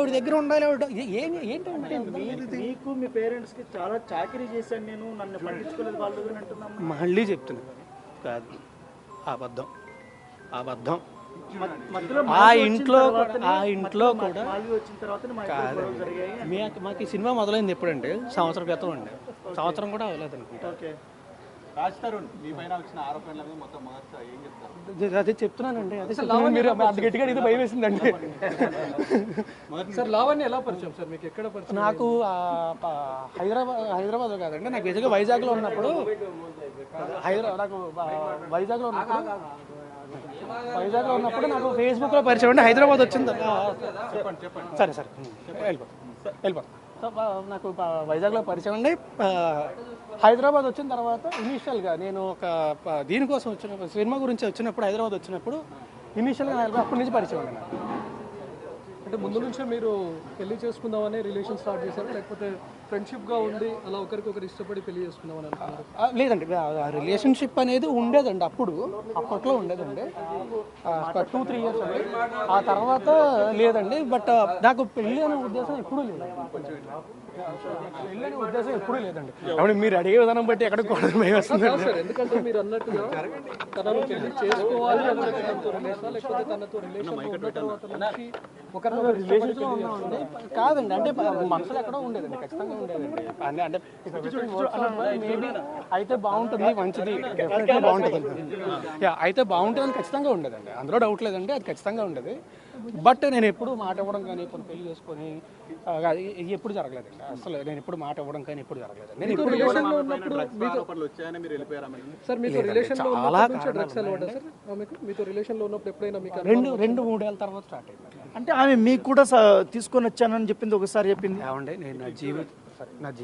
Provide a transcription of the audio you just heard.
ఆవిడ దగ్గర ఉండాలి, ఆవిడ ఏంటంటే మీకు మీ పేరెంట్స్కి చాలా చాకరీ చేశాను నేను, నన్ను పట్టించుకోలేదు వాళ్ళు అని అంటున్నాను. మళ్ళీ చెప్తున్నాను, కాదు, అబద్ధం. ఆ ఇంట్లో కూడా మాకు ఈ సినిమా మొదలైంది ఎప్పుడంటే సంవత్సరం క్రితం అండి, సంవత్సరం కూడా అవ్వలేదు అనుకుంటా. అదే చెప్తున్నానండి, అదే మీరు అంత గట్టిగా ఇది భయం వేసిందండి. సార్ లావణ్య ఎలా పరిచయం సార్ మీకు, ఎక్కడ పరిచయం? నాకు హైదరాబాద్ కాదండి, నాకు నిజంగా వైజాగ్లో ఉన్నప్పుడు నాకు వైజాగ్లో ఉన్నప్పుడు నాకు ఫేస్బుక్లో పరిచయం అండి. హైదరాబాద్ వచ్చింది, సరే వెళ్ళిపోతాం. సో నాకు వైజాగ్లో పరిచయం అండి. హైదరాబాద్ వచ్చిన తర్వాత ఇనీషియల్గా నేను ఒక దీనికోసం వచ్చిన సినిమా గురించి వచ్చినప్పుడు, హైదరాబాద్ వచ్చినప్పుడు ఇనీషియల్గా అప్పటి నుంచి పరిచయం అండి నాకు. అంటే ముందు నుంచే మీరు పెళ్లి చేసుకుందామని రిలేషన్ స్టార్ట్ చేశారు, లేకపోతే ఫ్రెండ్షిప్గా ఉండి అలా ఒకరికొకరు ఇష్టపడి పెళ్లి చేసుకుందామని అనుకున్నారు? లేదండి, రిలేషన్షిప్ అనేది ఉండేదండి, అప్పట్లో ఉండేదండి, 2-3 years అండి. ఆ తర్వాత లేదండి. బట్ నాకు పెళ్ళి అనే ఉద్దేశం ఎప్పుడూ లేదండి. కాబట్టి మీరు అడిగే విధానం బట్టి ఎక్కడ కూడా భయం వస్తుంది. ఎందుకంటే మీరు అన్నట్టుగా తనను పెళ్లి చేసుకోవాలి అని చెప్పి తనతో రిలేషన్, లేకపోతే తనతో రిలేషన్ రిలేషన్స్లో ఉన్నామండి. కాదండి, అంటే మనసులో ఎక్కడో ఉండేదండి, ఖచ్చితంగా ఉండేదండి. అంటే మేబీ అయితే బాగుంటుంది, మంచిది, డెఫినెట్గా బాగుంటుంది, అయితే బాగుంటుందని ఖచ్చితంగా ఉండేదండి, అందులో డౌట్ లేదండి, అది ఖచ్చితంగా ఉండేది. బట్ నేను ఎప్పుడు మాట ఇవ్వడం కానీ, ఇప్పుడు పెళ్లి చేసుకొని ఎప్పుడు జరగలేదండి. అసలు నేను ఎప్పుడు మాట ఇవ్వడం కానీ ఎప్పుడు జరగలేదండి. నేను ఇప్పుడు రిలేషన్లో ఉన్నప్పుడు సార్ మీతో రిలేషన్లో ఉన్నప్పుడు డ్రగ్స్ అలవాటు సార్ మీతో రిలేషన్లో ఉన్నప్పుడు ఎప్పుడైనా మీకు 2-3 ఏళ్ళ తర్వాత స్టార్ట్ అయింది. అంటే ఆమె మీకు కూడా తీసుకొని వచ్చానని చెప్పింది, ఒకసారి చెప్పింది. ఏమంటే నేను నా